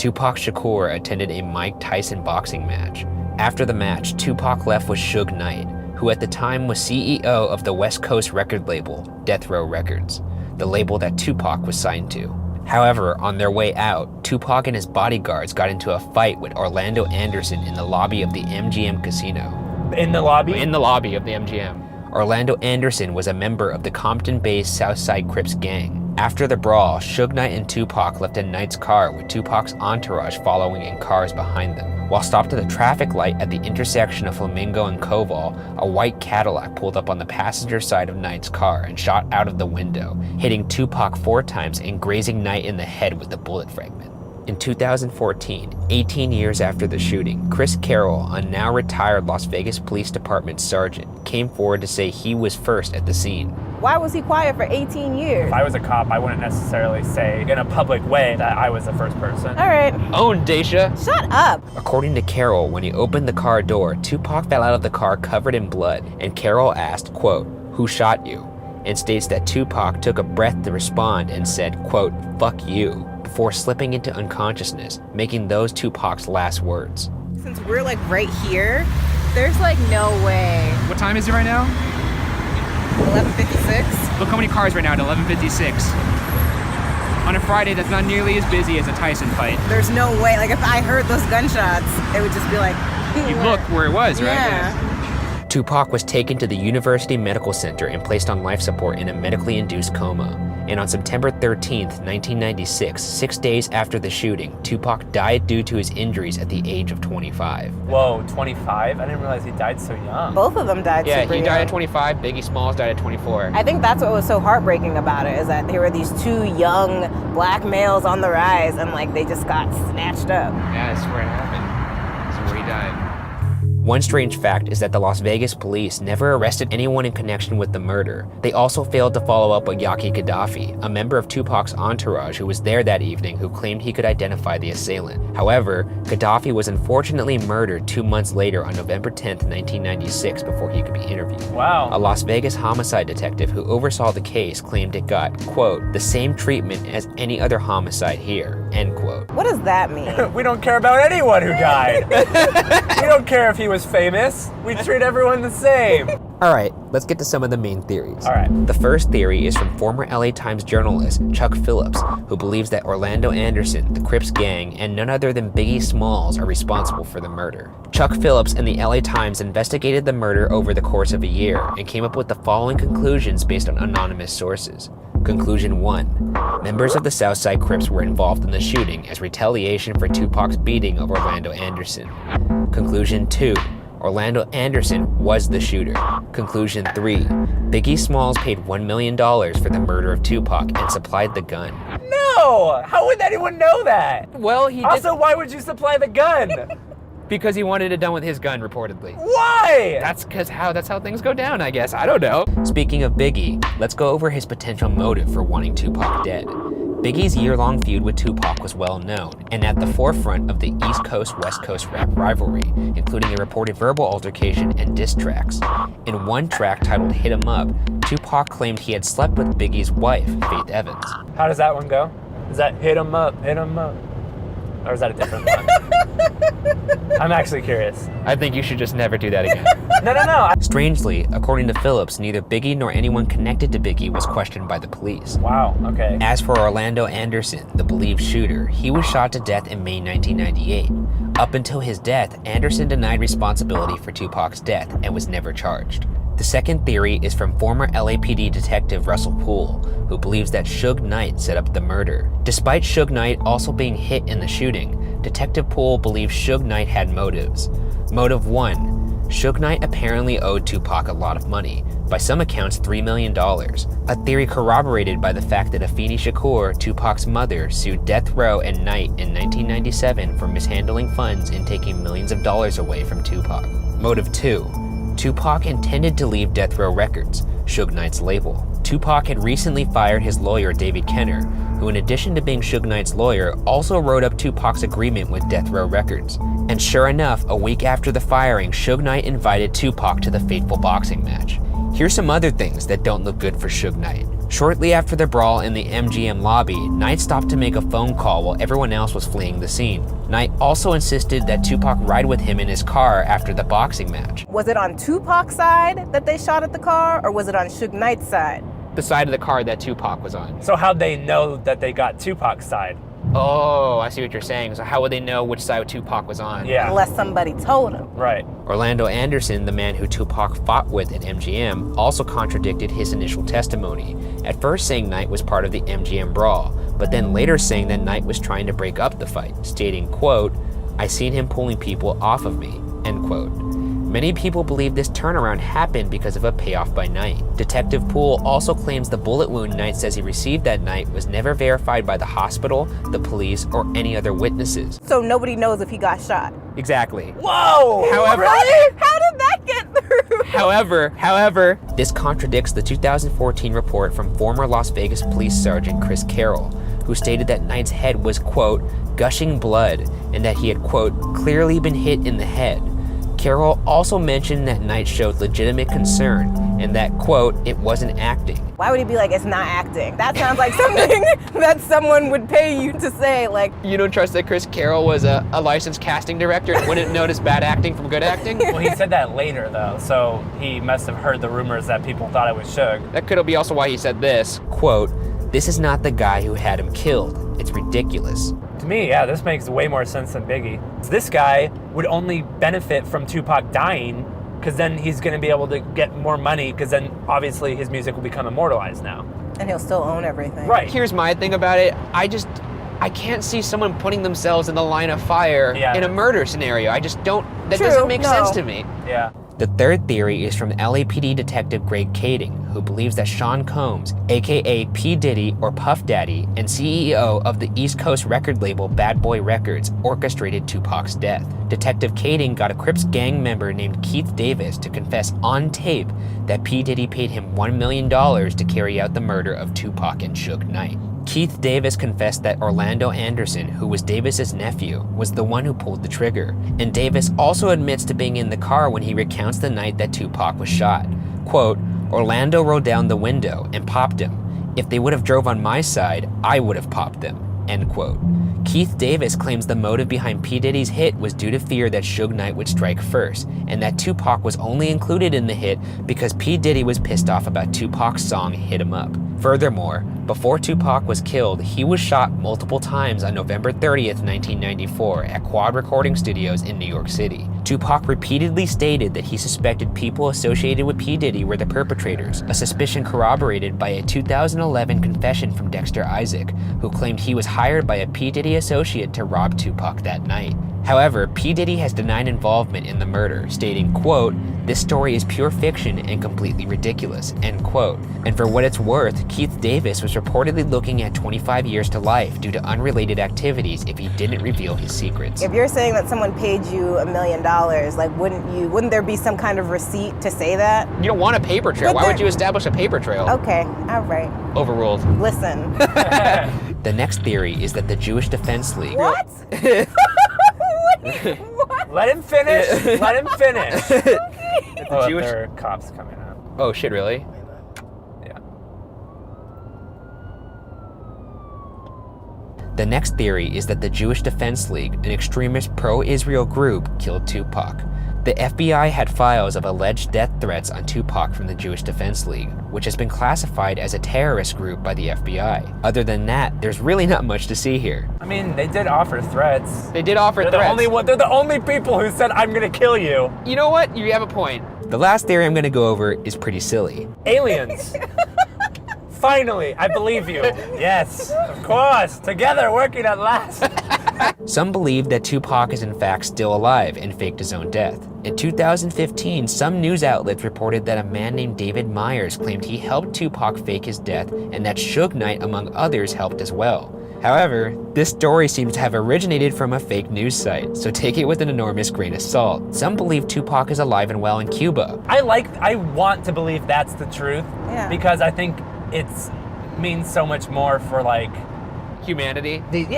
Tupac Shakur attended a Mike Tyson boxing match. After the match, Tupac left with Suge Knight, who at the time was CEO of the West Coast record label, Death Row Records, the label that Tupac was signed to. However, on their way out, Tupac and his bodyguards got into a fight with Orlando Anderson in the lobby of the MGM casino. In the lobby? In the lobby of the MGM. Orlando Anderson was a member of the Compton-based Southside Crips gang. After the brawl, Suge Knight and Tupac left in Knight's car with Tupac's entourage following in cars behind them. While stopped at a traffic light at the intersection of Flamingo and Koval, a white Cadillac pulled up on the passenger side of Knight's car and shot out of the window, hitting Tupac 4 times and grazing Knight in the head with a bullet fragment. In 2014, 18 years after the shooting, Chris Carroll, a now retired Las Vegas Police Department sergeant, came forward to say he was first at the scene. Why was he quiet for 18 years? If I was a cop, I wouldn't necessarily say in a public way that I was the first person. All right. Own, Daisha! Shut up! According to Carroll, when he opened the car door, Tupac fell out of the car covered in blood, and Carroll asked, quote, "Who shot you?" and states that Tupac took a breath to respond and said, quote, "Fuck you," before slipping into unconsciousness, making those Tupac's last words. Since we're like right here, there's like no way. What time is it right now? 11:56? Look how many cars right now at 11:56. On a Friday, that's not nearly as busy as a Tyson fight. There's no way. Like if I heard those gunshots, it would just be like, You look where it was, right? Yeah. Tupac was taken to the University Medical Center and placed on life support in a medically induced coma. And on September 13th, 1996, 6 days after the shooting, Tupac died due to his injuries at the age of 25. Whoa, 25? I didn't realize he died so young. Both of them died Yeah, super he died young. at 25, Biggie Smalls died at 24. I think that's what was so heartbreaking about it, is that there were these two young black males on the rise and like they just got snatched up. Yeah, that's where it happened. That's where he died. One strange fact is that the Las Vegas police never arrested anyone in connection with the murder. They also failed to follow up with Yaki Gaddafi, a member of Tupac's entourage who was there that evening who claimed he could identify the assailant. However, Gaddafi was unfortunately murdered 2 months later on November 10th, 1996 before he could be interviewed. Wow. A Las Vegas homicide detective who oversaw the case claimed it got, quote, "the same treatment as any other homicide here," end quote. What does that mean? We don't care about anyone who died. We don't care if he was famous. We treat everyone the same. All right, let's get to some of the main theories. All right. The first theory is from former LA Times journalist Chuck Phillips, who believes that Orlando Anderson, the Crips gang, and none other than Biggie Smalls are responsible for the murder. Chuck Phillips and the LA Times investigated the murder over the course of a year and came up with the following conclusions based on anonymous sources. Conclusion 1. Members of the Southside Crips were involved in the shooting as retaliation for Tupac's beating of Orlando Anderson. Conclusion 2. Orlando Anderson was the shooter. Conclusion 3. Biggie Smalls paid $1 million for the murder of Tupac and supplied the gun. No! How would anyone know that? Well, he Also, why would you supply the gun? because he wanted it done with his gun, reportedly. Why? That's how things go down, I guess. I don't know. Speaking of Biggie, let's go over his potential motive for wanting Tupac dead. Biggie's year-long feud with Tupac was well known and at the forefront of the East Coast-West Coast rap rivalry, including a reported verbal altercation and diss tracks. In one track titled Hit 'Em Up, Tupac claimed he had slept with Biggie's wife, Faith Evans. How does that one go? Is that hit 'em up, hit 'em up? Or is that a different one? I'm actually curious. I think you should just never do that again. No. Strangely, according to Phillips, neither Biggie nor anyone connected to Biggie was questioned by the police. Wow, okay. As for Orlando Anderson, the believed shooter, he was shot to death in May 1998. Up until his death, Anderson denied responsibility for Tupac's death and was never charged. The second theory is from former LAPD detective Russell Poole, who believes that Suge Knight set up the murder. Despite Suge Knight also being hit in the shooting, Detective Poole believes Suge Knight had motives. Motive 1. Suge Knight apparently owed Tupac a lot of money, by some accounts $3 million, a theory corroborated by the fact that Afeni Shakur, Tupac's mother, sued Death Row and Knight in 1997 for mishandling funds and taking millions of dollars away from Tupac. Motive 2. Tupac intended to leave Death Row Records, Suge Knight's label. Tupac had recently fired his lawyer David Kenner, who in addition to being Suge Knight's lawyer, also wrote up Tupac's agreement with Death Row Records. And sure enough, a week after the firing, Suge Knight invited Tupac to the fateful boxing match. Here's some other things that don't look good for Suge Knight. Shortly after the brawl in the MGM lobby, Knight stopped to make a phone call while everyone else was fleeing the scene. Knight also insisted that Tupac ride with him in his car after the boxing match. Was it on Tupac's side that they shot at the car, or was it on Suge Knight's side? The side of the car that Tupac was on. So how'd they know that they got Tupac's side? Oh, I see what you're saying. So how would they know which side Tupac was on? Yeah. Unless somebody told him. Right. Orlando Anderson, the man who Tupac fought with at MGM, also contradicted his initial testimony, at first saying Knight was part of the MGM brawl, but then later saying that Knight was trying to break up the fight, stating, quote, "I seen him pulling people off of me," end quote. Many people believe this turnaround happened because of a payoff by Knight. Detective Poole also claims the bullet wound Knight says he received that night was never verified by the hospital, the police, or any other witnesses. So nobody knows if he got shot. Exactly. Whoa! However, Really? How did that get through? However, This contradicts the 2014 report from former Las Vegas Police Sergeant Chris Carroll, who stated that Knight's head was, quote, gushing blood, and that he had, quote, clearly been hit in the head. Carroll also mentioned that Knight showed legitimate concern and that, quote, it wasn't acting. Why would he be like, it's not acting? That sounds like something that someone would pay you to say, like, you don't trust that Chris Carroll was a licensed casting director and wouldn't notice bad acting from good acting? Well, he said that later, though, so he must have heard the rumors that people thought it was Suge. That could be also why he said this. Quote, this is not the guy who had him killed. It's ridiculous. To me, yeah, this makes way more sense than Biggie. This guy would only benefit from Tupac dying because then he's going to be able to get more money because then obviously his music will become immortalized now. and he'll still own everything. Right. Here's my thing about it. I can't see someone putting themselves in the line of fire in a murder scenario. I just don't, that True, doesn't make no. sense to me. Yeah. The third theory is from LAPD detective Greg Kading, who believes that Sean Combs, aka P. Diddy or Puff Daddy, and CEO of the East Coast record label Bad Boy Records, orchestrated Tupac's death. Detective Kading got a Crips gang member named Keith Davis to confess on tape that P. Diddy paid him $1 million to carry out the murder of Tupac and Suge Knight. Keith Davis confessed that Orlando Anderson, who was Davis's nephew, was the one who pulled the trigger, and Davis also admits to being in the car when he recounts the night that Tupac was shot. Quote, Orlando rolled down the window and popped him. If they would have drove on my side, I would have popped them, end quote. Keith Davis claims the motive behind P. Diddy's hit was due to fear that Suge Knight would strike first, and that Tupac was only included in the hit because P. Diddy was pissed off about Tupac's song Hit 'Em Up. Furthermore, before Tupac was killed, he was shot multiple times on November 30th, 1994 at Quad Recording Studios in New York City. Tupac repeatedly stated that he suspected people associated with P. Diddy were the perpetrators, a suspicion corroborated by a 2011 confession from Dexter Isaac, who claimed he was hired by a P. Diddy associate to rob Tupac that night. However, P. Diddy has denied involvement in the murder, stating, quote, this story is pure fiction and completely ridiculous, end quote. And for what it's worth, Keith Davis was reportedly looking at 25 years to life due to unrelated activities if he didn't reveal his secrets. If you're saying that someone paid you $1 million, like wouldn't there be some kind of receipt to say that? You don't want a paper trail. But Why there- would you establish a paper trail? Okay, all right. Overruled. Listen. The next theory is that the Jewish Defense League... What? What? Let him finish. Let him finish. Oh, Jewish- there are cops coming up. Oh shit, really? Yeah. The next theory is that the Jewish Defense League, an extremist pro-Israel group, killed Tupac. The FBI had files of alleged death threats on Tupac from the Jewish Defense League, which has been classified as a terrorist group by the FBI. Other than that, there's really not much to see here. I mean, they did offer threats. They did offer They're threats. they're the only people who said, I'm gonna kill you. You know what? You have a point. The last theory I'm going to go over is pretty silly. Aliens. Finally, I believe you. Yes, of course. Together, working at last. Some believe that Tupac is in fact still alive and faked his own death. In 2015, some news outlets reported that a man named David Myers claimed he helped Tupac fake his death and that Suge Knight, among others, helped as well. However, this story seems to have originated from a fake news site, so take it with an enormous grain of salt. Some believe Tupac is alive and well in Cuba. I want to believe that's the truth. Yeah. Because I think it's means so much more for like Humanity. yes.